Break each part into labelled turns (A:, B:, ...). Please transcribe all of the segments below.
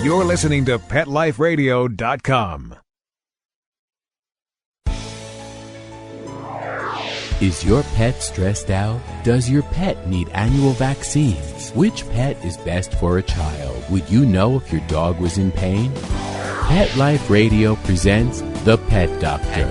A: You're listening to PetLifeRadio.com.
B: Is your pet stressed out? Does your pet need annual vaccines? Which pet is best for a child? Would you know if your dog was in pain? Pet Life Radio presents The Pet Doctor,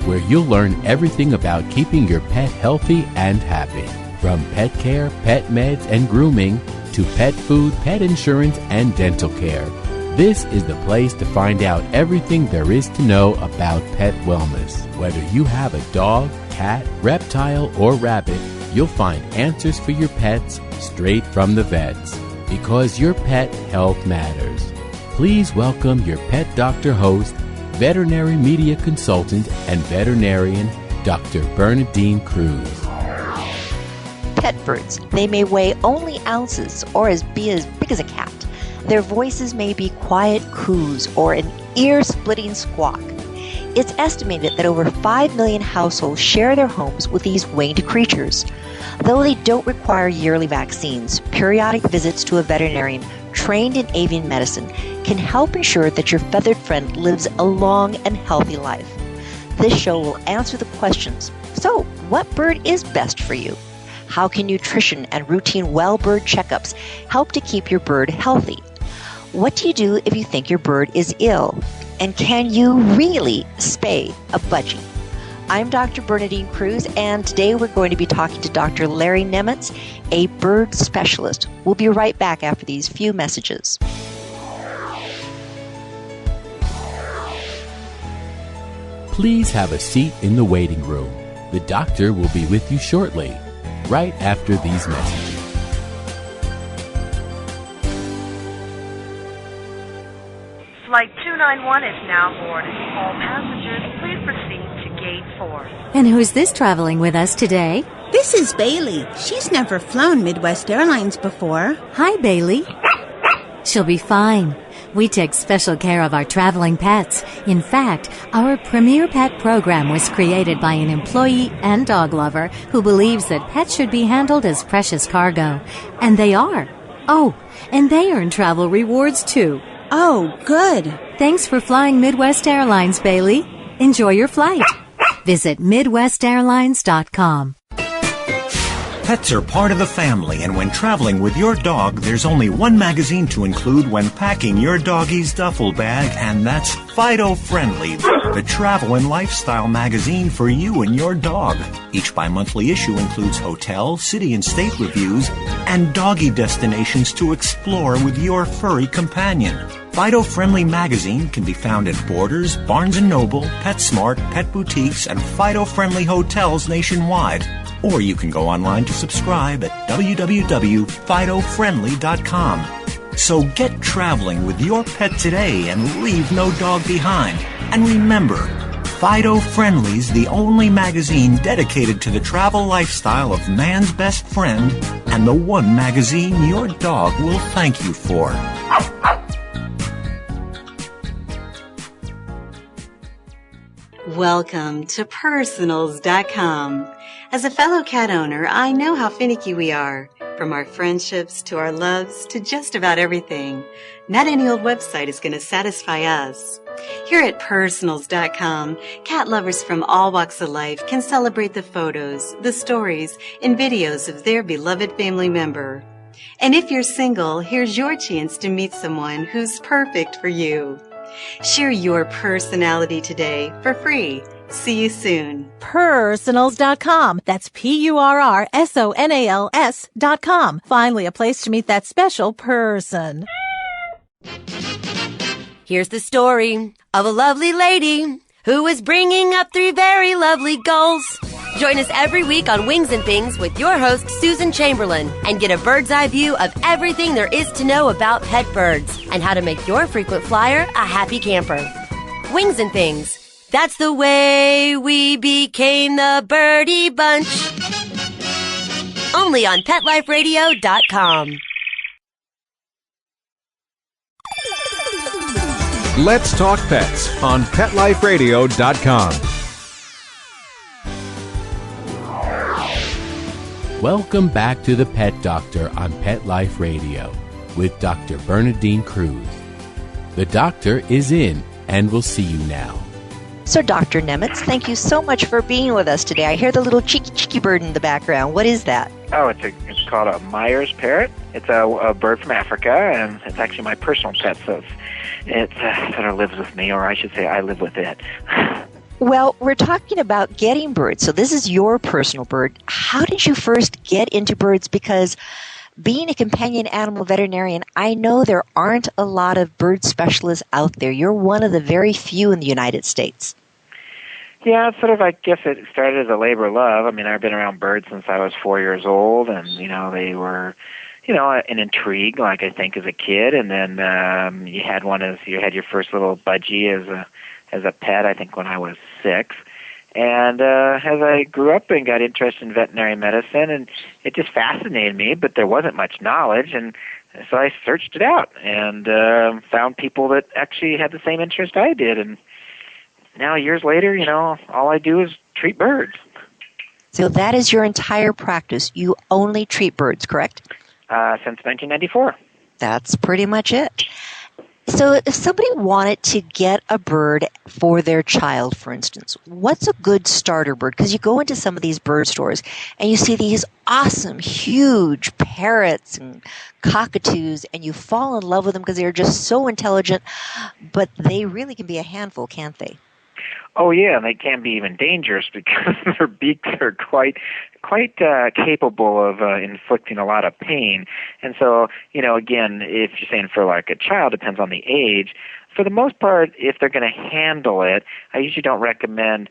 B: where you'll learn everything about keeping your pet healthy and happy. From pet care, pet meds, and grooming, to pet food, pet insurance, and dental care. This is the place to find out everything there is to know about pet wellness. Whether you have a dog, cat, reptile, or rabbit, you'll find answers for your pets straight from the vets. Because your pet health matters. Please welcome your Pet Doctor host, veterinary media consultant, and veterinarian, Dr. Bernadine Cruz.
C: Pet birds. They may weigh only ounces or be as big as a cat. Their voices may be quiet coos or an ear-splitting squawk. It's estimated that over 5 million households share their homes with these winged creatures. Though they don't require yearly vaccines, periodic visits to a veterinarian trained in avian medicine can help ensure that your feathered friend lives a long and healthy life. This show will answer the questions. So, what bird is best for you? How can nutrition and routine well bird checkups help to keep your bird healthy? What do you do if you think your bird is ill? And can you really spay a budgie? I'm Dr. Bernadine Cruz, and today we're going to be talking to Dr. Larry Nemitz, a bird specialist. We'll be right back after these few messages.
B: Please have a seat in the waiting room. The doctor will be with you shortly, right after these messages.
D: Flight 291 is now boarded. All passengers, please proceed to gate 4.
E: And who's this traveling with us today?
F: This is Bailey. She's never flown Midwest Airlines before.
E: Hi, Bailey. She'll be fine. We take special care of our traveling pets. In fact, our Premier Pet program was created by an employee and dog lover who believes that pets should be handled as precious cargo. And they are. Oh, and they earn travel rewards too.
F: Oh, good.
E: Thanks for flying Midwest Airlines, Bailey. Enjoy your flight. Visit MidwestAirlines.com.
G: Pets are part of the family, and when traveling with your dog, there's only one magazine to include when packing your doggie's duffel bag, and that's Fido Friendly, the travel and lifestyle magazine for you and your dog. Each bi-monthly issue includes hotel, city, and state reviews, and doggy destinations to explore with your furry companion. Fido Friendly magazine can be found at Borders, Barnes & Noble, PetSmart, Pet Boutiques, and Fido Friendly hotels nationwide. Or you can go online to subscribe at www.fidofriendly.com. So get traveling with your pet today and leave no dog behind. And remember, Fido Friendly's the only magazine dedicated to the travel lifestyle of man's best friend, and the one magazine your dog will thank you for.
H: Welcome to Personals.com. As a fellow cat owner, I know how finicky we are. From our friendships to our loves to just about everything. Not any old website is going to satisfy us. Here at Personals.com, cat lovers from all walks of life can celebrate the photos, the stories, and videos of their beloved family member. And if you're single, here's your chance to meet someone who's perfect for you. Share your personality today for free. See you soon.
I: Personals.com. That's Personals.com. Finally, a place to meet that special person.
J: Here's the story of a lovely lady who is bringing up 3 very lovely goals. Join us every week on Wings and Things with your host, Susan Chamberlain, and get a bird's eye view of everything there is to know about pet birds and how to make your frequent flyer a happy camper. Wings and Things. That's the way we became the Birdie Bunch. Only on PetLifeRadio.com.
A: Let's Talk Pets on PetLifeRadio.com.
B: Welcome back to the Pet Doctor on Pet Life Radio. with Dr. Bernadine Cruz. The doctor is in and will see you now.
C: So, Dr. Nemitz, thank you so much for being with us today. I hear the little cheeky bird in the background. What is that?
K: Oh, it's called a Myers parrot. It's a bird from Africa, and it's actually my personal pet, so it sort of lives with me, or I should say I live with it.
C: Well, we're talking about getting birds, so this is your personal bird. How did you first get into birds? Because being a companion animal veterinarian, I know there aren't a lot of bird specialists out there. You're one of the very few in the United States.
K: Yeah, it's sort of, I guess it started as a labor of love. I mean, I've been around birds since I was 4 years old, and, they were, an intrigue, like I think as a kid. And then you had your first little budgie as a pet, I think when I was 6. And as I grew up and got interested in veterinary medicine, and it just fascinated me, but there wasn't much knowledge, and so I searched it out and found people that actually had the same interest I did. And now, years later, all I do is treat birds.
C: So that is your entire practice. You only treat birds, correct?
K: Since 1994.
C: That's pretty much it. So if somebody wanted to get a bird for their child, for instance, what's a good starter bird? Because you go into some of these bird stores and you see these awesome, huge parrots and cockatoos, and you fall in love with them because they're just so intelligent, but they really can be a handful, can't they?
K: Oh yeah, and they can be even dangerous because their beaks are quite capable of inflicting a lot of pain. And so, again, if you're saying for like a child, depends on the age. For the most part, if they're going to handle it, I usually don't recommend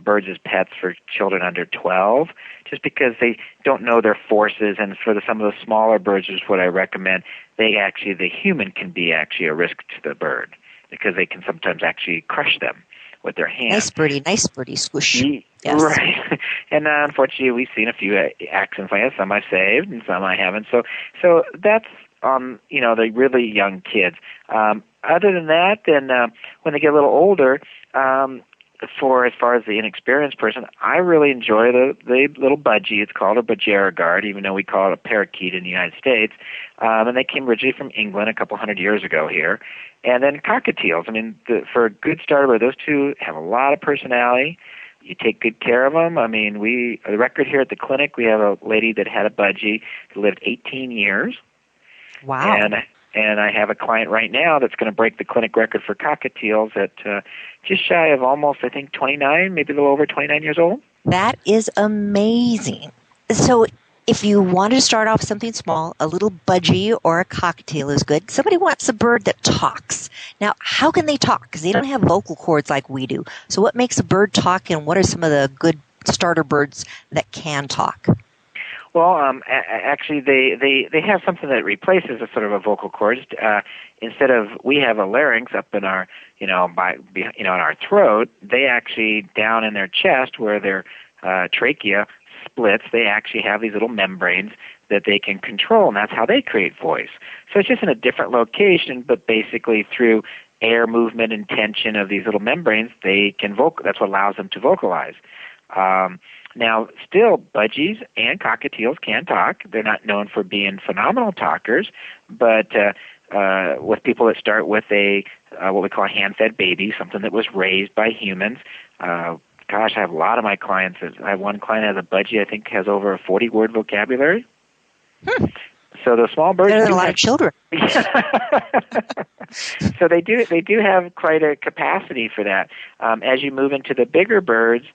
K: birds as pets for children under 12, just because they don't know their forces. And for some of the smaller birds, is what I recommend. The human can be actually a risk to the bird because they can sometimes actually crush them with their hands.
C: Nice birdie, swoosh.
K: Yes. Right. And unfortunately, we've seen a few accidents like that. Some I've saved and some I haven't. So that's the really young kids. Other than that, then when they get a little older, as far as the inexperienced person, I really enjoy the little budgie. It's called a budgerigard, even though we call it a parakeet in the United States. And they came originally from England a couple hundred years ago here. And then cockatiels. I mean, for a good starter, those two have a lot of personality. You take good care of them. I mean, the record here at the clinic, we have a lady that had a budgie who lived 18 years.
C: Wow.
K: And I have a client right now that's going to break the clinic record for cockatiels at just shy of almost, I think, 29, maybe a little over 29 years old.
C: That is amazing. So if you want to start off something small, a little budgie or a cockatiel is good. Somebody wants a bird that talks. Now, how can they talk? Because they don't have vocal cords like we do. So what makes a bird talk, and what are some of the good starter birds that can talk?
K: Well, actually, they have something that replaces a sort of a vocal cord. Instead of, we have a larynx up in our, in our throat. They actually down in their chest where their trachea splits. They actually have these little membranes that they can control, and that's how they create voice. So it's just in a different location, but basically through air movement and tension of these little membranes, they can that's what allows them to vocalize. Now, still, budgies and cockatiels can talk. They're not known for being phenomenal talkers, but with people that start with what we call a hand-fed baby, something that was raised by humans. I have a lot of my clients. I have one client that has a budgie, I think, has over a 40-word vocabulary. So the small birds
C: better than a lot of children.
K: So they do have quite a capacity for that. As you move into the bigger birds,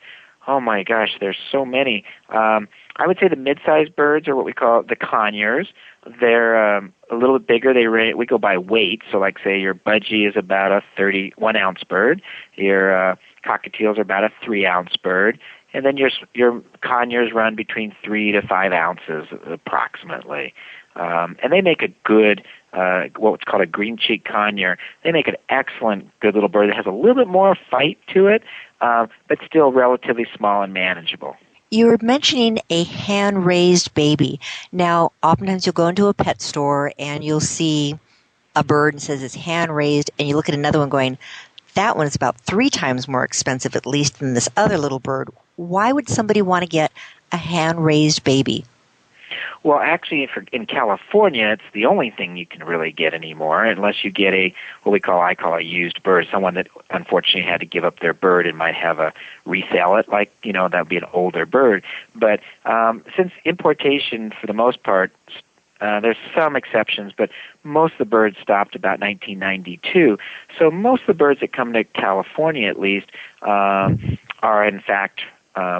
K: oh my gosh, there's so many. I would say the mid-sized birds are what we call the conures. They're a little bit bigger. We go by weight. So like say your budgie is about a 31-ounce bird. Your cockatiels are about a 3-ounce bird. And then your conures run between 3 to 5 ounces approximately. And they make a good, what's called a green cheek conure. They make an excellent, good little bird that has a little bit more fight to it, but still relatively small and manageable.
C: You were mentioning a hand-raised baby. Now, oftentimes you'll go into a pet store and you'll see a bird and it says it's hand-raised, and you look at another one going, that one is about 3 times more expensive at least than this other little bird. Why would somebody want to get a hand-raised baby?
K: Well, actually, in California, it's the only thing you can really get anymore, unless you get I call a used bird, someone that unfortunately had to give up their bird and might have a resell it, like, that would be an older bird. But since importation, for the most part, there's some exceptions, but most of the birds stopped about 1992. So most of the birds that come to California, at least, are in fact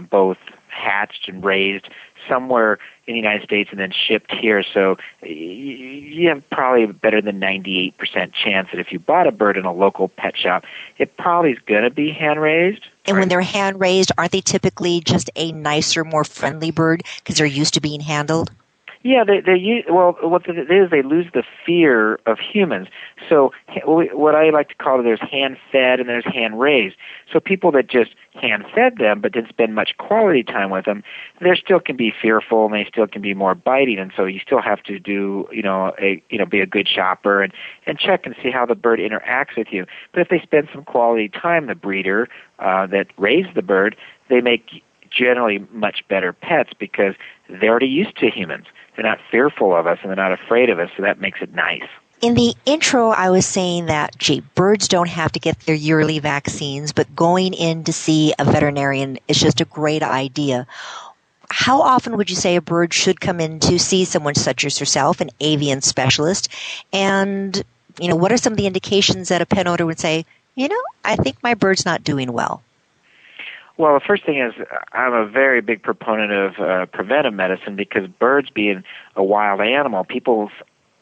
K: both hatched and raised somewhere in the United States and then shipped here. So you have probably better than 98% chance that if you bought a bird in a local pet shop, it probably is going to be hand-raised.
C: And when they're hand-raised, aren't they typically just a nicer, more friendly bird because they're used to being handled?
K: Yeah, what it is, they lose the fear of humans. So what I like to call it, there's hand-fed and there's hand-raised. So people that just hand-fed them but didn't spend much quality time with them, they still can be fearful and they still can be more biting. And so you still have to do, be a good shopper and check and see how the bird interacts with you. But if they spend some quality time, the breeder that raised the bird, they make generally much better pets because they're already used to humans. They're not fearful of us and they're not afraid of us, so that makes it nice.
C: In the intro, I was saying that, birds don't have to get their yearly vaccines, but going in to see a veterinarian is just a great idea. How often would you say a bird should come in to see someone such as yourself, an avian specialist? And, what are some of the indications that a pet owner would say, I think my bird's not doing well?
K: Well, the first thing is I'm a very big proponent of preventive medicine because birds being a wild animal,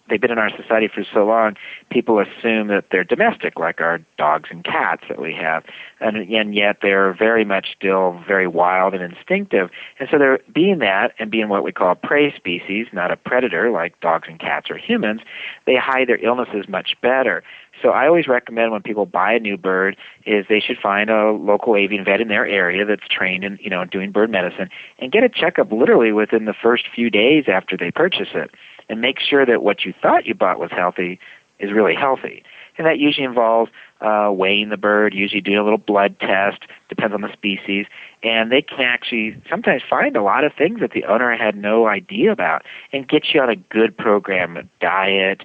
K: they've been in our society for so long, people assume that they're domestic, like our dogs and cats that we have. And yet they're very much still very wild and instinctive. And so they're being that and being what we call a prey species, not a predator like dogs and cats or humans, they hide their illnesses much better. So I always recommend when people buy a new bird is they should find a local avian vet in their area that's trained in, doing bird medicine and get a checkup literally within the first few days after they purchase it and make sure that what you thought you bought was healthy is really healthy. And that usually involves weighing the bird, usually doing a little blood test, depends on the species, and they can actually sometimes find a lot of things that the owner had no idea about and get you on a good program, diet,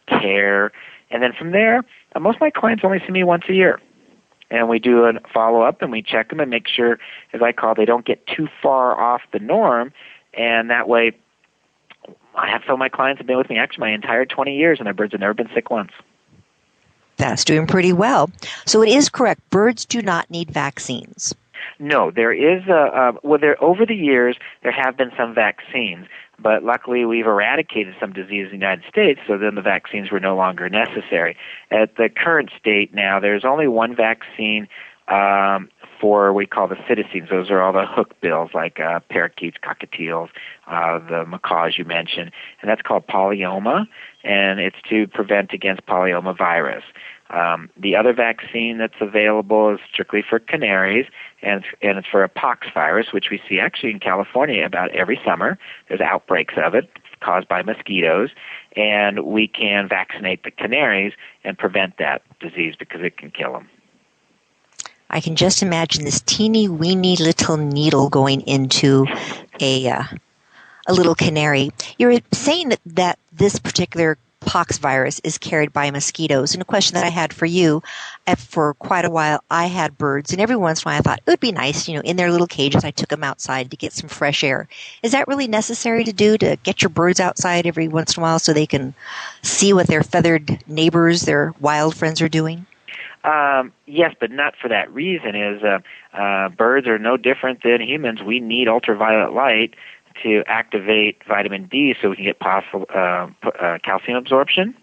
K: care. And then from there, most of my clients only see me once a year. And we do a follow-up, and we check them and make sure, as I call it, they don't get too far off the norm. And that way, I have some of my clients have been with me actually my entire 20 years, and their birds have never been sick once.
C: That's doing pretty well. So it is correct. Birds do not need vaccines.
K: No, there is over the years, there have been some vaccines. But luckily, we've eradicated some disease in the United States, so then the vaccines were no longer necessary. At the current state now, there's only one vaccine for what we call the citizens. Those are all the hookbills, like parakeets, cockatiels, the macaws you mentioned, and that's called polyoma, and it's to prevent against polyoma virus. The other vaccine that's available is strictly for canaries, and it's for a pox virus, which we see actually in California about every summer. There's outbreaks of it caused by mosquitoes, and we can vaccinate the canaries and prevent that disease because it can kill them.
C: I can just imagine this teeny weeny little needle going into a little canary. You're saying that this particular pox virus is carried by mosquitoes. And a question that I had for you, for quite a while, I had birds, and every once in a while I thought it would be nice, in their little cages, I took them outside to get some fresh air. Is that really necessary to do, to get your birds outside every once in a while so they can see what their feathered neighbors, their wild friends are doing?
K: Yes, but not for that reason. Birds are no different than humans. We need ultraviolet light to activate vitamin D so we can get possible calcium absorption.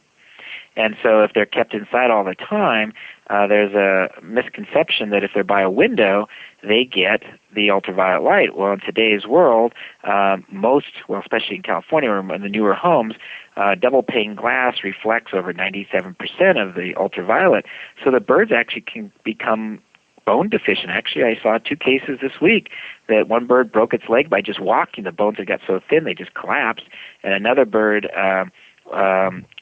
K: And so if they're kept inside all the time, there's a misconception that if they're by a window, they get the ultraviolet light. Well, in today's world, especially in California or in the newer homes, double pane glass reflects over 97% of the ultraviolet. So the birds actually can become bone deficient. Actually, I saw 2 cases this week that one bird broke its leg by just walking. The bones had got so thin they just collapsed, and another bird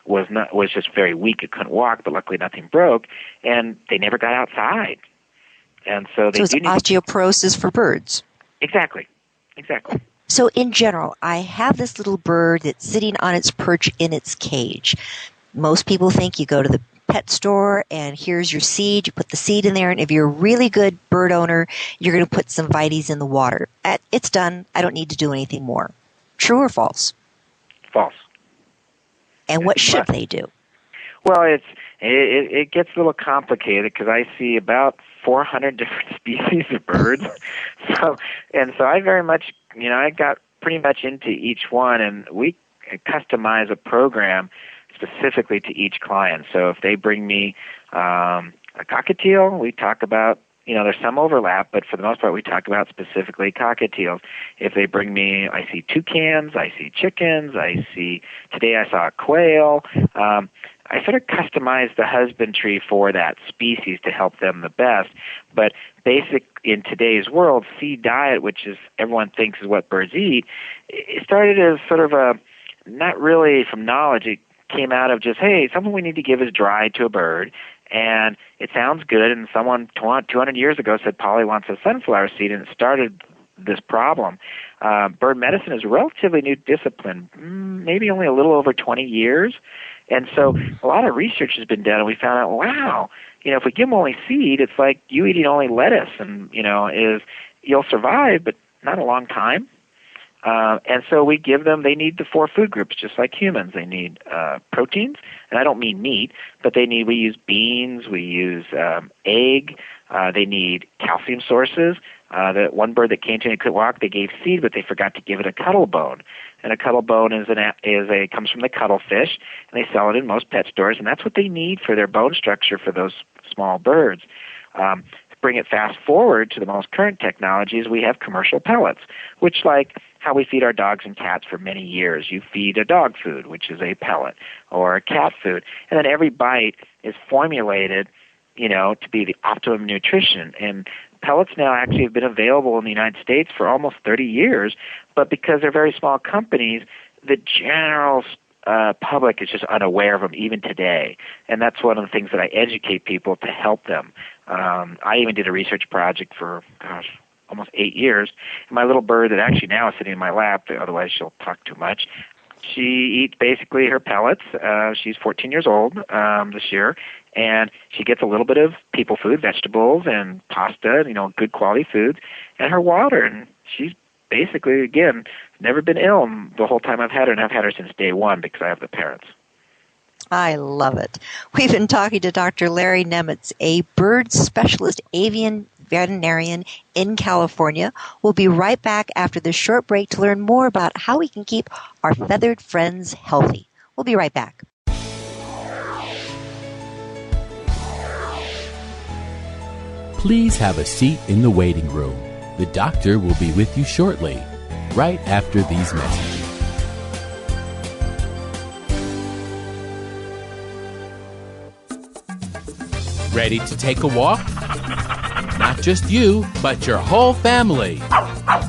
K: was just very weak. It couldn't walk, but luckily nothing broke, and they never got outside. And so it's
C: osteoporosis for birds.
K: Exactly.
C: So in general, I have this little bird that's sitting on its perch in its cage. Most people think you go to the pet store and here's your seed. You put the seed in there, and if you're a really good bird owner, you're going to put some Vites in the water. It's done. I don't need to do anything more. True or false?
K: False.
C: And what should they do?
K: Well, it gets a little complicated because I see about 400 different species of birds. So I very much, I got pretty much into each one, and we customize a program specifically to each client. So if they bring me a cockatiel, we talk about, there's some overlap, but for the most part we talk about specifically cockatiels. If they bring me, I see toucans, I see chickens, today I saw a quail. I sort of customize the husbandry for that species to help them the best. But basic in today's world, seed diet, which is everyone thinks is what birds eat, it started as sort of a, not really from knowledge, it came out of just, hey, something we need to give is dried to a bird, and it sounds good, and someone 200 years ago said Polly wants a sunflower seed, and it started this problem. Bird medicine is a relatively new discipline, maybe only a little over 20 years, and so a lot of research has been done, and we found out, wow, if we give them only seed, it's like you eating only lettuce, and, you'll survive, but not a long time. And so we give them, they need the 4 food groups just like humans. They need proteins, and I don't mean meat, but we use beans, we use egg, they need calcium sources. The one bird that came to me and couldn't walk, they gave seed, but they forgot to give it a cuttle bone. And a cuttle bone comes from the cuttlefish, and they sell it in most pet stores, and that's what they need for their bone structure for those small birds. Bring it fast forward to the most current technologies, we have commercial pellets, which like how we feed our dogs and cats for many years. You feed a dog food, which is a pellet, or a cat food, and then every bite is formulated, to be the optimum nutrition. And pellets now actually have been available in the United States for almost 30 years, but because they're very small companies, the general public is just unaware of them even today. And that's one of the things that I educate people to help them. I even did a research project for, almost 8 years. And my little bird that actually now is sitting in my lap, otherwise she'll talk too much, she eats basically her pellets. She's 14 years old this year, and she gets a little bit of people food, vegetables and pasta, good quality foods, and her water. And she's basically, again, never been ill the whole time I've had her, and I've had her since day one because I have the parents.
C: I love it. We've been talking to Dr. Larry Nemitz, a bird specialist avian veterinarian in California. We'll be right back after this short break to learn more about how we can keep our feathered friends healthy. We'll be right back.
B: Please have a seat in the waiting room. The doctor will be with you shortly, right after these messages. Ready to take a walk? Not just you, but your whole family.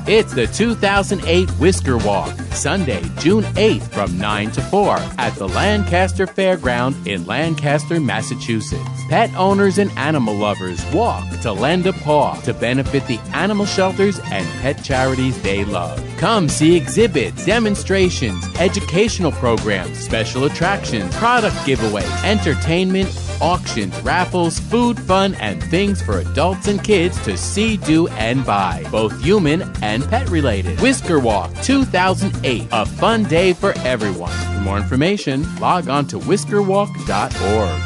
B: It's the 2008 Whisker Walk, Sunday, June 8th from 9 to 4 at the Lancaster Fairground in Lancaster, Massachusetts. Pet owners and animal lovers walk to lend a paw to benefit the animal shelters and pet charities they love. Come see exhibits, demonstrations, educational programs, special attractions, product giveaways, entertainment, auctions, raffles, food, fun, and things for adults and kids to see, do, and buy, both human and pet related. Whisker Walk 2008, a fun day for everyone. For more information, log on to whiskerwalk.org.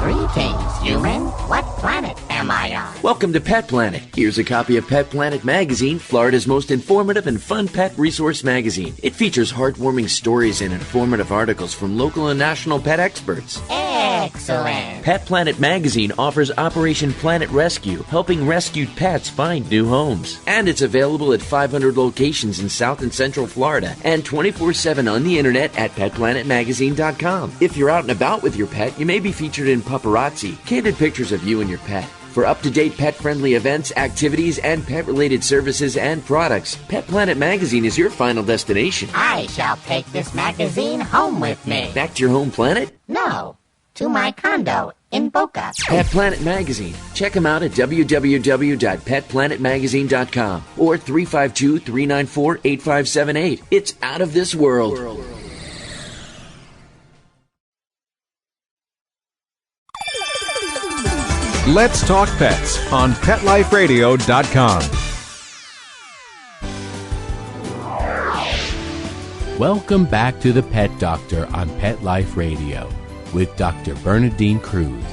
L: Greetings, human. What planet am I on?
M: Welcome to Pet Planet. Here's a copy of Pet Planet Magazine, Florida's most informative and fun pet resource magazine. It features heartwarming stories and informative articles from local and national pet experts.
L: Excellent.
M: Pet Planet Magazine offers Operation Planet Rescue, helping rescued pets find new homes. And it's available at 500 locations in South and Central Florida and 24/7 on the internet at petplanetmagazine.com. If you're out and about with your pet, you may be featured in Paparazzi, candid pictures of you and your pet. For up-to-date pet-friendly events, activities, and pet-related services and products, Pet Planet Magazine is your final destination.
L: I shall take this magazine home with me.
M: Back to your home planet?
L: No, to my condo in Boca.
M: Pet Planet Magazine. Check them out at www.petplanetmagazine.com or 352-394-8578. It's out of this world.
A: Let's Talk Pets on PetLifeRadio.com.
B: Welcome back to the Pet Doctor on Pet Life Radio with Dr. Bernadine Cruz.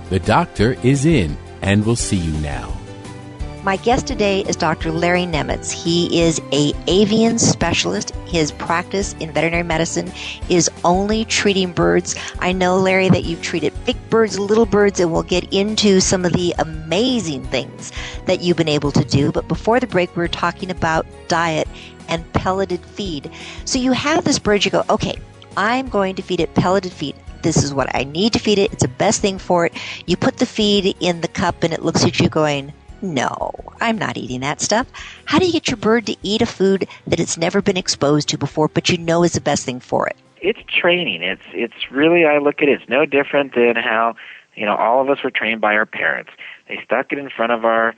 B: The doctor is in and will see you now.
C: My guest today is Dr. Larry Nemitz. He is an avian specialist. His practice in veterinary medicine is only treating birds. I know, Larry, that you've treated big birds, little birds, and we'll get into some of the amazing things that you've been able to do. But before the break, we were talking about diet and pelleted feed. So you have this bird, you go, okay, I'm going to feed it pelleted feed. This is what I need to feed it. It's the best thing for it. You put the feed in the cup and it looks at you going, no, I'm not eating that stuff. How do you get your bird to eat a food that it's never been exposed to before, but you know is the best thing for it?
K: It's training. It's really, I look at it, it's no different than how, all of us were trained by our parents. They stuck it in front of our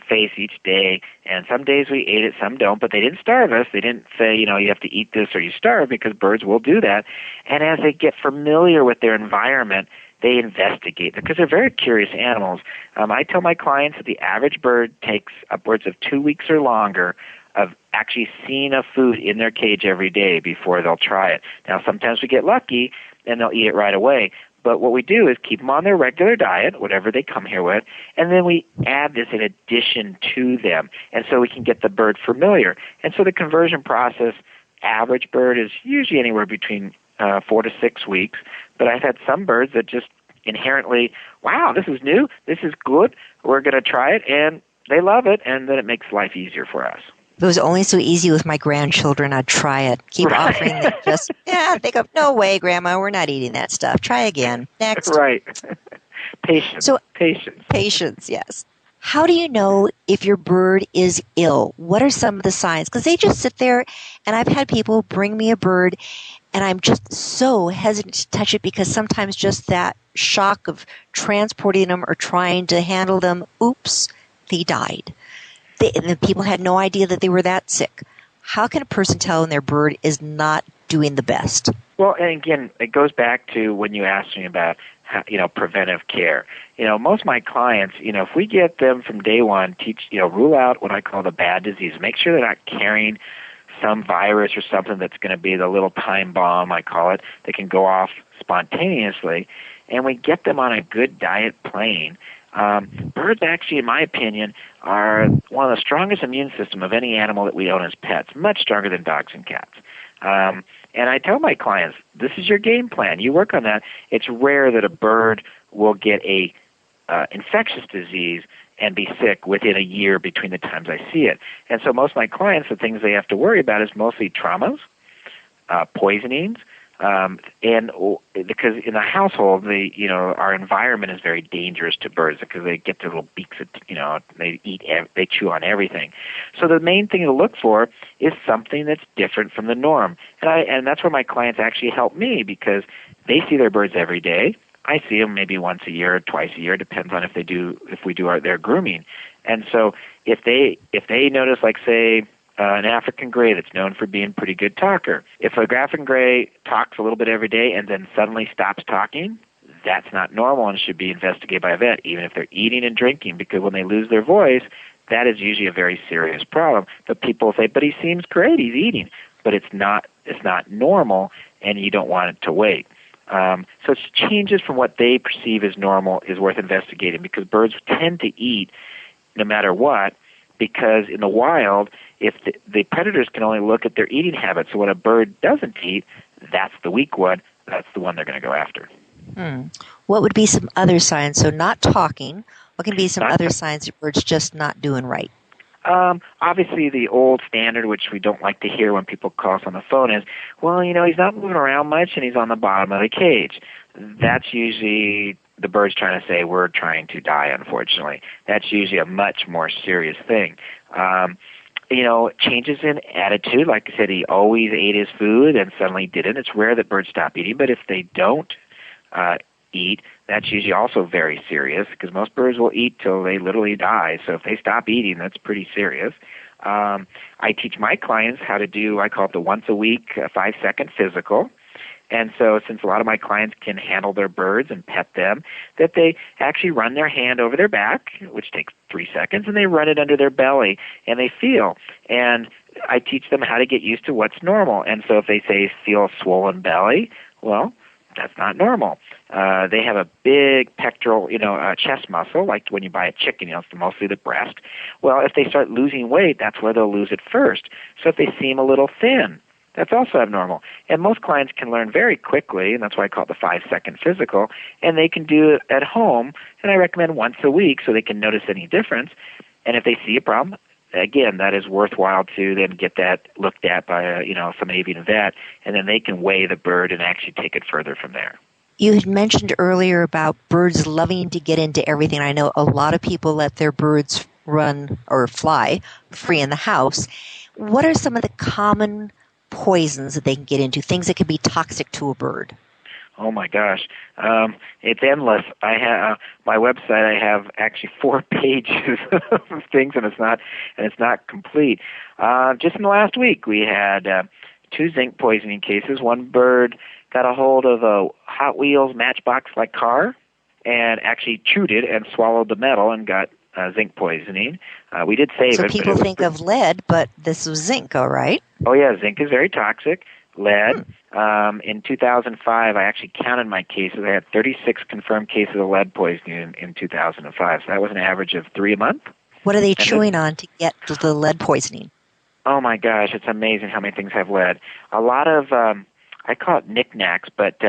K: face each day, and some days we ate it, some don't, but they didn't starve us. They didn't say, you have to eat this or you starve, because birds will do that. And as they get familiar with their environment, they investigate, because they're very curious animals. I tell my clients that the average bird takes upwards of 2 weeks or longer of actually seeing a food in their cage every day before they'll try it. Now, sometimes we get lucky and they'll eat it right away, but what we do is keep them on their regular diet, whatever they come here with, and then we add this in addition to them, and so we can get the bird familiar. And so the conversion process, average bird, is usually anywhere between 4 to 6 weeks, but I've had some birds that just inherently, wow, this is new, this is good, we're going to try it, and they love it, and then it makes life easier for us.
C: If it was only so easy with my grandchildren, I'd try it. Keep offering them they go, no way, Grandma, we're not eating that stuff. Try again. Next.
K: Right. Patience.
C: Patience, yes. How do you know if your bird is ill? What are some of the signs? Because they just sit there, and I've had people bring me a bird, and I'm just so hesitant to touch it because sometimes just that shock of transporting them or trying to handle them, oops, they died. The people had no idea that they were that sick. How can a person tell when their bird is not doing the best?
K: Well, and again, it goes back to when you asked me about preventive care. Most of my clients, if we get them from day one, rule out what I call the bad disease. Make sure they're not carrying some virus or something that's going to be the little time bomb, I call it, that can go off spontaneously. And we get them on a good diet plane. Birds actually, in my opinion, are one of the strongest immune system of any animal that we own as pets, much stronger than dogs and cats. And I tell my clients, this is your game plan. You work on that. It's rare that a bird will get a infectious disease and be sick within a year between the times I see it. And so most of my clients, the things they have to worry about is mostly traumas, poisonings, and because in the household, our environment is very dangerous to birds because they get their little beaks, they chew on everything. So the main thing to look for is something that's different from the norm. And that's where my clients actually help me, because they see their birds every day. I see them maybe once a year or twice a year, depends on if we do their grooming. And so if they notice, like, say, an African gray that's known for being a pretty good talker. If a African gray talks a little bit every day and then suddenly stops talking, that's not normal and should be investigated by a vet, even if they're eating and drinking, because when they lose their voice, that is usually a very serious problem. But people say, but he seems great, he's eating. But it's not normal, and you don't want it to wait. So it's changes from what they perceive as normal is worth investigating, because birds tend to eat no matter what, because in the wild, if the predators can only look at their eating habits, so when a bird doesn't eat, that's the weak one, that's the one they're going to go after.
C: What would be some other signs? So not talking, what can be some other signs that bird's just not doing right?
K: Obviously, the old standard, which we don't like to hear when people call us on the phone, is, well, he's not moving around much and he's on the bottom of the cage. That's usually the bird's trying to say, we're trying to die, unfortunately. That's usually a much more serious thing. Changes in attitude. Like I said, he always ate his food and suddenly didn't. It's rare that birds stop eating, but if they don't eat eat, that's usually also very serious because most birds will eat till they literally die. So if they stop eating, that's pretty serious. I teach my clients how to do, I call it the once a week 5-second physical. And so since a lot of my clients can handle their birds and pet them, that they actually run their hand over their back, which takes 3 seconds, and they run it under their belly, and they feel. And I teach them how to get used to what's normal. And so if they say feel a swollen belly, well, that's not normal. They have a big pectoral, chest muscle, like when you buy a chicken, it's mostly the breast. Well, if they start losing weight, that's where they'll lose it first. So if they seem a little thin, that's also abnormal. And most clients can learn very quickly, and that's why I call it the 5-second physical, and they can do it at home, and I recommend once a week so they can notice any difference. And if they see a problem, again, that is worthwhile to then get that looked at by some avian vet, and then they can weigh the bird and actually take it further from there.
C: You had mentioned earlier about birds loving to get into everything. I know a lot of people let their birds run or fly free in the house. What are some of the common poisons that they can get into, things that can be toxic to a bird?
K: Oh my gosh, it's endless. I have my website. I have actually 4 pages of things, and it's not complete. Just in the last week, we had 2 zinc poisoning cases. One bird got a hold of a Hot Wheels Matchbox-like car and actually chewed it and swallowed the metal and got zinc poisoning. We did save it.
C: So people think of lead, but this was zinc, all right?
K: Oh yeah, zinc is very toxic. Lead. In 2005, I actually counted my cases. I had 36 confirmed cases of lead poisoning in 2005. So that was an average of 3 a month.
C: What are they chewing on to get the lead poisoning?
K: Oh my gosh, it's amazing how many things have lead. A lot of, I call it knickknacks, but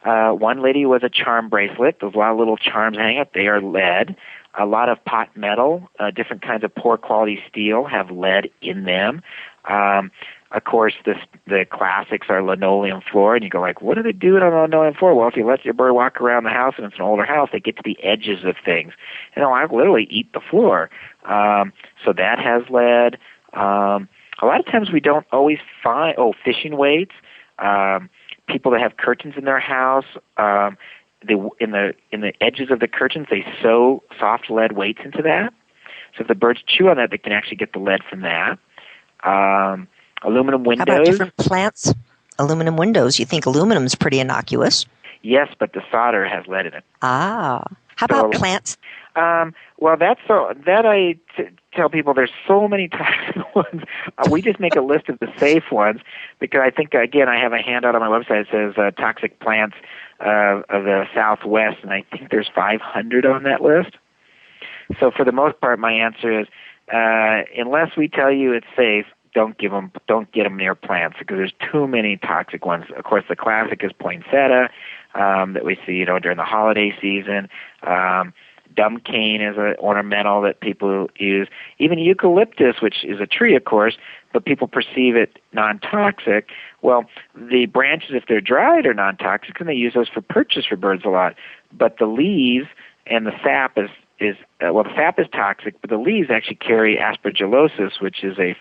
K: one lady was a charm bracelet. There's a lot of little charms hanging up. They are lead. A lot of pot metal, different kinds of poor quality steel have lead in them. Of course, the classics are linoleum floor, and you go like, what do they do on a linoleum floor? Well, if you let your bird walk around the house and it's an older house, they get to the edges of things. I literally eat the floor. So that has lead. A lot of times we don't always find, fishing weights, people that have curtains in their house, in the edges of the curtains, they sew soft lead weights into that. So if the birds chew on that, they can actually get the lead from that. Aluminum windows.
C: How about different plants? Aluminum windows. You think aluminum's pretty innocuous?
K: Yes, but the solder has lead in it.
C: Ah. How about plants?
K: Well, I tell people there's so many toxic ones. We just make a list of the safe ones because I think, again, I have a handout on my website that says toxic plants of the Southwest, and I think there's 500 on that list. So for the most part, my answer is unless we tell you it's safe, don't get them near plants because there's too many toxic ones. Of course, the classic is poinsettia that we see, during the holiday season. Dumb cane is an ornamental that people use. Even eucalyptus, which is a tree, of course, but people perceive it non-toxic. Well, the branches, if they're dried, are non-toxic, and they use those for purchase for birds a lot. But the leaves and the sap the sap is toxic, but the leaves actually carry aspergillosis, which is a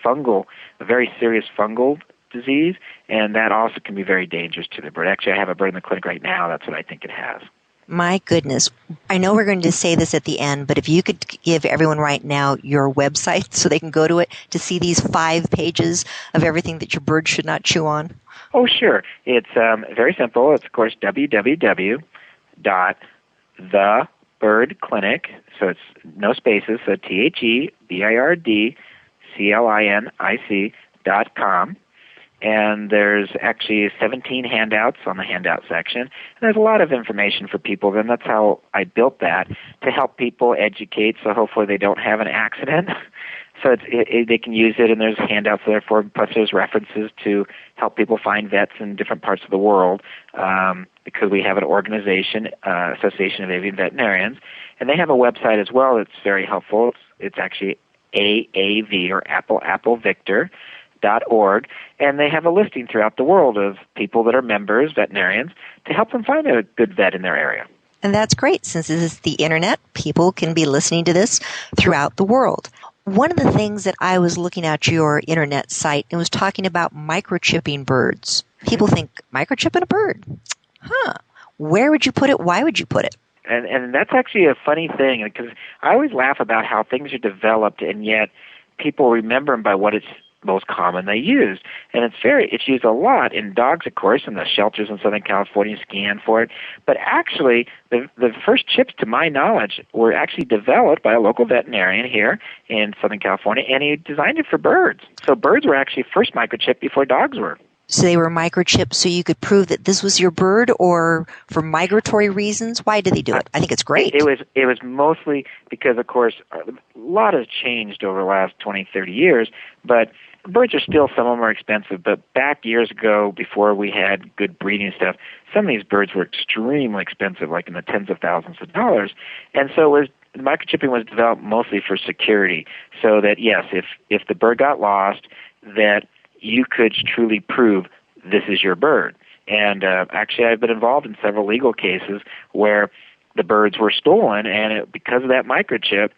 K: very serious fungal disease, and that also can be very dangerous to the bird. Actually, I have a bird in the clinic right now. That's what I think it has.
C: My goodness. I know we're going to say this at the end, but if you could give everyone right now your website so they can go to it to see these 5 pages of everything that your bird should not chew on.
K: Oh, sure. It's very simple. It's, of course, www.thebirdclinic, so it's no spaces, so THEBirdClinic.com. And there's actually 17 handouts on the handout section. And there's a lot of information for people, and that's how I built that, to help people educate so hopefully they don't have an accident. So they can use it, and there's handouts there for them, plus there's references to help people find vets in different parts of the world because we have an organization, Association of Avian Veterinarians, and they have a website as well that's very helpful. It's actually AAV, or Apple Victor, .org, and they have a listing throughout the world of people that are members, veterinarians, to help them find a good vet in their area.
C: And that's great. Since this is the internet, people can be listening to this throughout the world. One of the things that I was looking at your internet site, it was talking about microchipping birds. People think, microchipping a bird? Where would you put it? Why would you put it?
K: And that's actually a funny thing, because I always laugh about how things are developed, and yet people remember them by what it's most commonly used. And it's used a lot in dogs, of course, and the shelters in Southern California scan for it. But actually, the first chips, to my knowledge, were actually developed by a local veterinarian here in Southern California, and he designed it for birds. So birds were actually first microchipped before dogs were.
C: So they were microchipped so you could prove that this was your bird, or for migratory reasons? Why did they do it? I think it's great.
K: It was mostly because, of course, a lot has changed over the last 20, 30 years, but birds are still, some of them are expensive, but back years ago, before we had good breeding stuff, some of these birds were extremely expensive, like in the tens of thousands of dollars. And so microchipping was developed mostly for security, so that, yes, if the bird got lost, that you could truly prove this is your bird. And actually, I've been involved in several legal cases where the birds were stolen, and because of that microchip,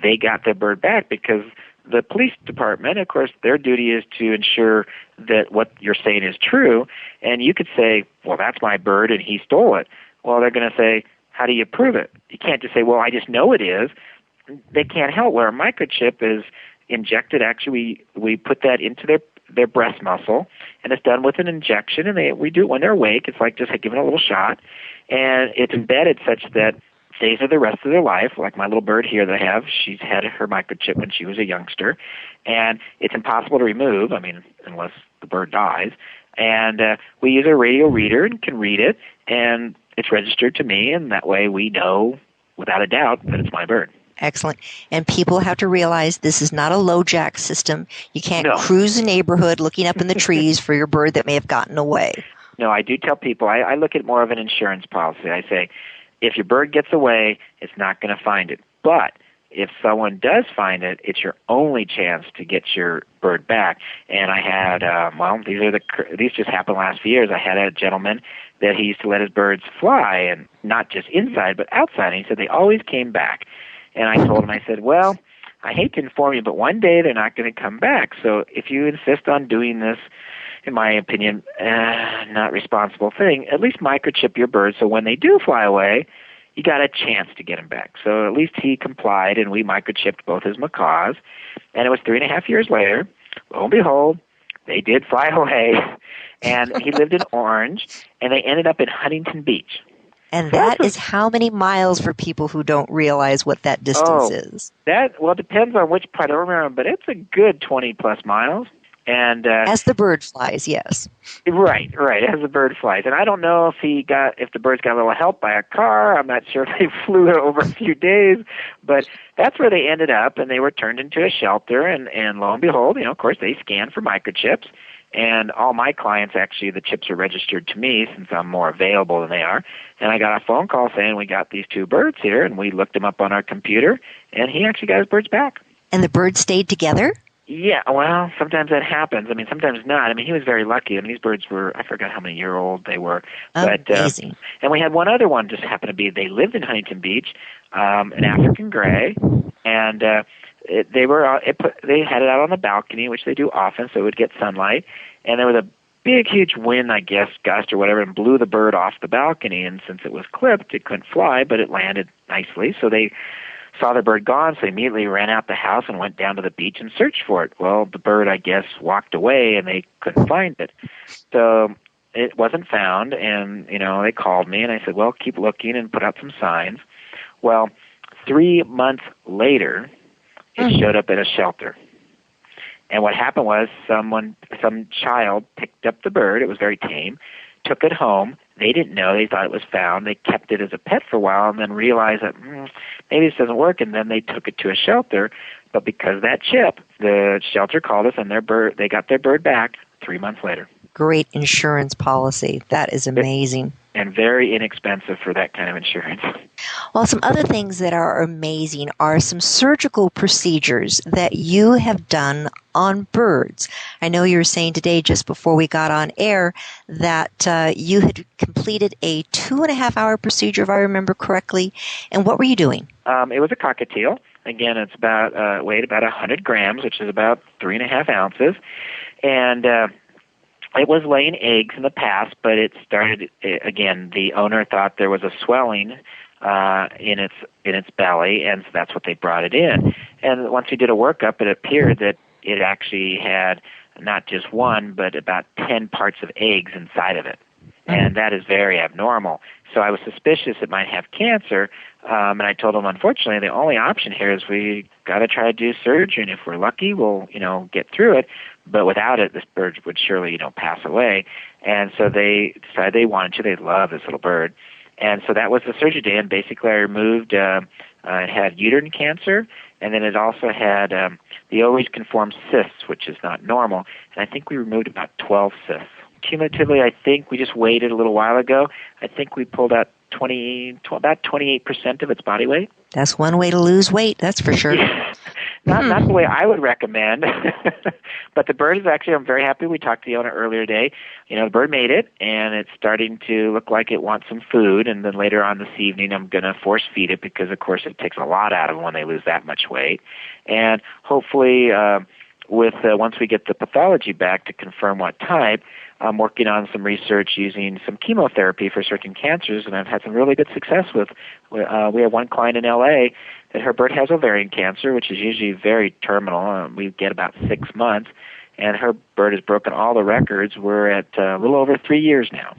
K: they got their bird back, because the police department, of course, their duty is to ensure that what you're saying is true. And you could say, well, that's my bird and he stole it. Well, they're going to say, how do you prove it? You can't just say, well, I just know it is. They can't help. Where a microchip is injected, actually, we put that into their breast muscle, and it's done with an injection, and we do it when they're awake. It's like just giving a little shot, and it's embedded such that stays there the rest of their life. Like my little bird here that I have, she's had her microchip when she was a youngster, and it's impossible to remove, unless the bird dies. And we use a radio reader and can read it, and it's registered to me, and that way we know without a doubt that it's my bird.
C: Excellent. And people have to realize this is not a LoJack system. You can't cruise the neighborhood looking up in the trees for your bird that may have gotten away.
K: No, I do tell people, I look at more of an insurance policy. I say, if your bird gets away, it's not going to find it. But if someone does find it, it's your only chance to get your bird back. And I had, these just happened last few years. I had a gentleman that he used to let his birds fly, and not just inside, but outside. And he said they always came back. And I told him, I said, well, I hate to inform you, but one day they're not going to come back. So if you insist on doing this, in my opinion, not responsible thing, at least microchip your birds so when they do fly away, you got a chance to get them back. So at least he complied, and we microchipped both his macaws. And it was 3.5 years later, lo and behold, they did fly away. And he lived in Orange, and they ended up in Huntington Beach.
C: And that is how many miles for people who don't realize what that distance is?
K: It depends on which part. I don't remember, but it's a good 20-plus miles. And
C: as the bird flies, yes.
K: Right, as the bird flies. And I don't know if the birds got a little help by a car. I'm not sure if they flew over a few days, but that's where they ended up, and they were turned into a shelter, and lo and behold, of course, they scanned for microchips. And all my clients, actually, the chips are registered to me since I'm more available than they are. And I got a phone call saying we got these two birds here, and we looked them up on our computer, and he actually got his birds back.
C: And the birds stayed together?
K: Yeah, well, sometimes that happens. Sometimes not. He was very lucky. These birds were, I forgot how many year old they were.
C: Amazing.
K: And we had one other one just happened to be, they lived in Huntington Beach, an African gray, and they had it out on the balcony, which they do often, so it would get sunlight. And there was a big, huge wind, I guess, gust or whatever, and blew the bird off the balcony. And since it was clipped, it couldn't fly, but it landed nicely. So they saw the bird gone, so they immediately ran out the house and went down to the beach and searched for it. Well, the bird, I guess, walked away, and they couldn't find it. So it wasn't found, and, they called me, and I said, well, keep looking and put out some signs. Well, 3 months later, it showed up at a shelter. And what happened was some child picked up the bird. It was very tame, took it home. They didn't know. They thought it was found. They kept it as a pet for a while and then realized that maybe this doesn't work, and then they took it to a shelter. But because of that chip, the shelter called us, and they got their bird back 3 months later.
C: Great insurance policy. That is amazing.
K: And very inexpensive for that kind of insurance.
C: Well, some other things that are amazing are some surgical procedures that you have done on birds. I know you were saying today, just before we got on air, that you had completed a 2.5-hour procedure, if I remember correctly. And what were you doing?
K: It was a cockatiel. Again, it's weighed about 100 grams, which is about 3.5 ounces. And it was laying eggs in the past, but it started, again, the owner thought there was a swelling in its belly, and so that's what they brought it in. And once we did a workup, it appeared that it actually had not just one, but about 10 parts of eggs inside of it. And that is very abnormal. So I was suspicious it might have cancer, and I told them, unfortunately, the only option here is we got to try to do surgery, and if we're lucky, we'll, get through it. But without it, this bird would surely, pass away. And so they decided they wanted to. They love this little bird. And so that was the surgery day, and basically I removed, it had uterine cancer, and then it also had the ovaries conformed cysts, which is not normal, and I think we removed about 12 cysts. Cumulatively, I think we just weighed it a little while ago. I think we pulled out about 28% of its body weight.
C: That's one way to lose weight, that's for sure.
K: Not the way I would recommend, but the bird is actually, I'm very happy. We talked to the owner earlier today. The bird made it, and it's starting to look like it wants some food, and then later on this evening I'm going to force feed it because, of course, it takes a lot out of them when they lose that much weight. And hopefully, once we get the pathology back to confirm what type, I'm working on some research using some chemotherapy for certain cancers, and I've had some really good success with. We have one client in L.A. that her bird has ovarian cancer, which is usually very terminal. We get about 6 months, and her bird has broken all the records. We're at a little over 3 years now.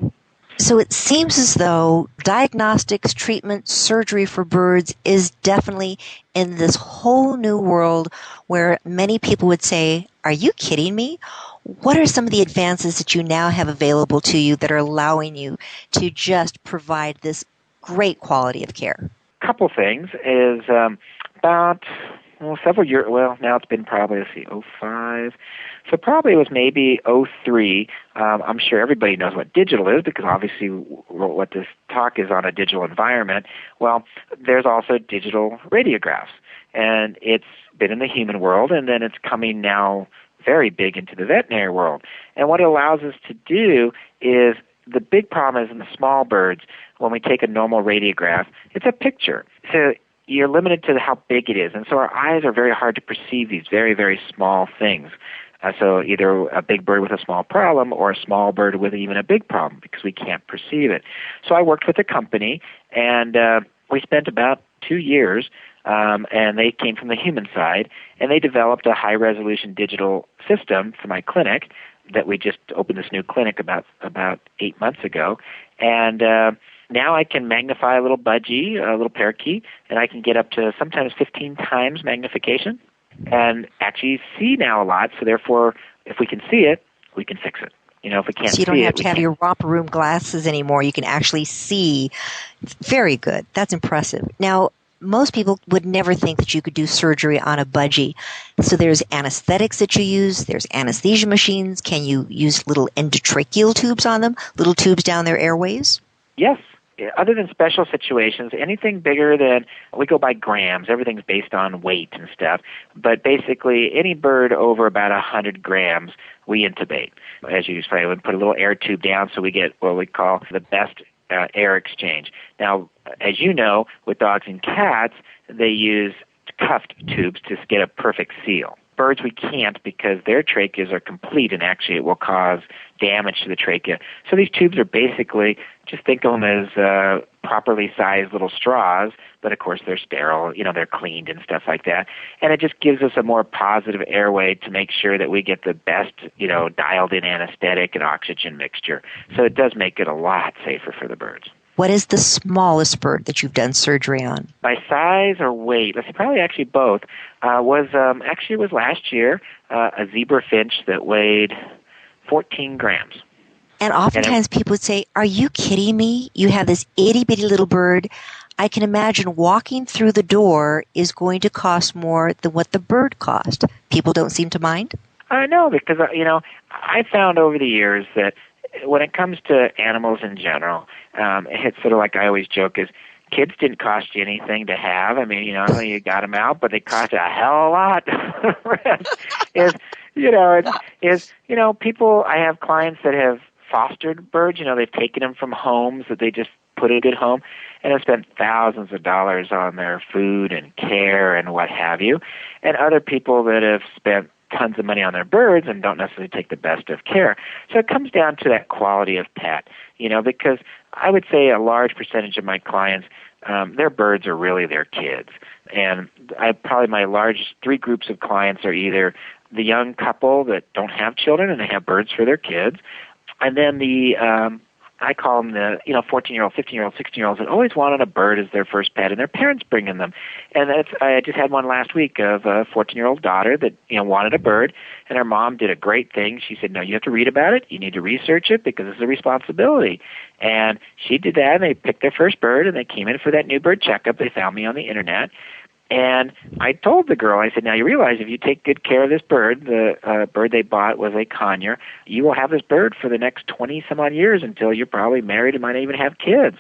C: So it seems as though diagnostics, treatment, surgery for birds is definitely in this whole new world where many people would say, are you kidding me? What are some of the advances that you now have available to you that are allowing you to just provide this great quality of care?
K: A couple things is about several years, now it's been probably, 05. So probably it was maybe 03. I'm sure everybody knows what digital is because obviously what this talk is on a digital environment. Well, there's also digital radiographs, and it's been in the human world, and then it's coming now very big into the veterinary world. And what it allows us to do is, the big problem is in the small birds, when we take a normal radiograph, it's a picture. So you're limited to how big it is. And so our eyes are very hard to perceive these very, very small things. So either a big bird with a small problem or a small bird with even a big problem because we can't perceive it. So I worked with a company, and we spent about 2 years, and they came from the human side, and they developed a high-resolution digital system for my clinic that we just opened this new clinic about 8 months ago. And now I can magnify a little budgie, a little parakeet, and I can get up to sometimes 15 times magnification and actually see now a lot. So therefore, if we can see it, we can fix it. If we can't see it,
C: so you don't have to have your romper room glasses anymore. You can actually see. Very good. That's impressive. Now, most people would never think that you could do surgery on a budgie. So there's anesthetics that you use. There's anesthesia machines. Can you use little endotracheal tubes on them, little tubes down their airways?
K: Yes. Other than special situations, anything bigger than, we go by grams. Everything's based on weight and stuff. But basically, any bird over about 100 grams, we intubate. As you say, we put a little air tube down so we get what we call the best air exchange. Now, as you know, with dogs and cats, they use cuffed tubes to get a perfect seal. Birds, we can't because their tracheas are complete, and actually it will cause damage to the trachea. So these tubes are basically, just think of them as properly sized little straws, but of course they're sterile, they're cleaned and stuff like that. And it just gives us a more positive airway to make sure that we get the best, dialed in anesthetic and oxygen mixture. So it does make it a lot safer for the birds.
C: What is the smallest bird that you've done surgery on?
K: By size or weight? Let's see, probably actually both. Was last year a zebra finch that weighed 14 grams.
C: And oftentimes people would say, are you kidding me? You have this itty-bitty little bird. I can imagine walking through the door is going to cost more than what the bird cost. People don't seem to mind?
K: No, because, I found over the years that when it comes to animals in general, it's sort of like I always joke is, kids didn't cost you anything to have. I mean, you got them out, but they cost you a hell of a lot. People, I have clients that have fostered birds, they've taken them from homes that they just put in a good home and have spent thousands of dollars on their food and care and what have you. And other people that have spent tons of money on their birds and don't necessarily take the best of care. So it comes down to that quality of pet, because I would say a large percentage of my clients, their birds are really their kids. And probably my largest 3 groups of clients are either the young couple that don't have children and they have birds for their kids, and then I call them the 14-year-old, 15-year-old, 16-year-olds that always wanted a bird as their first pet, and their parents bringing them. And I just had one last week of a 14-year-old daughter that wanted a bird, and her mom did a great thing. She said, "No, you have to read about it. You need to research it because it's a responsibility." And she did that, and they picked their first bird, and they came in for that new bird checkup. They found me on the internet. And I told the girl, I said, "Now you realize if you take good care of this bird, the bird they bought was a conure, you will have this bird for the next 20-some-odd years until you're probably married and might even have kids."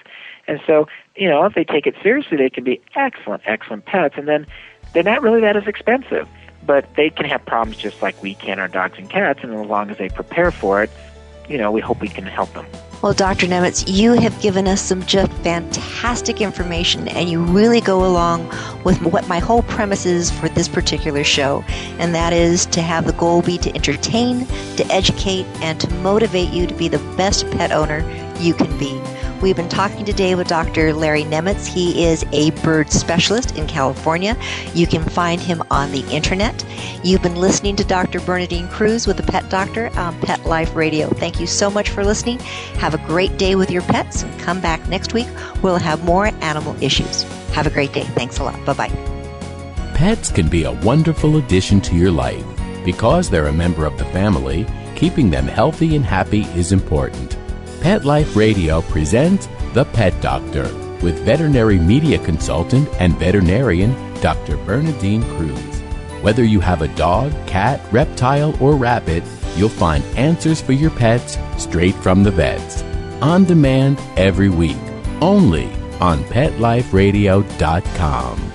K: And so, if they take it seriously, they can be excellent, excellent pets. And then they're not really that as expensive, but they can have problems just like we can, our dogs and cats. And as long as they prepare for it, we hope we can help them.
C: Well, Dr. Nemitz, you have given us some just fantastic information, and you really go along with what my whole premise is for this particular show, and that is to have the goal be to entertain, to educate, and to motivate you to be the best pet owner you can be. We've been talking today with Dr. Larry Nemitz. He is a bird specialist in California. You can find him on the internet. You've been listening to Dr. Bernadine Cruz with the Pet Doctor on Pet Life Radio. Thank you so much for listening. Have a great day with your pets, and come back next week. We'll have more animal issues. Have a great day. Thanks a lot. Bye-bye.
B: Pets can be a wonderful addition to your life. Because they're a member of the family, keeping them healthy and happy is important. Pet Life Radio presents The Pet Doctor with veterinary media consultant and veterinarian Dr. Bernadine Cruz. Whether you have a dog, cat, reptile, or rabbit, you'll find answers for your pets straight from the vets. On demand every week, only on PetLifeRadio.com.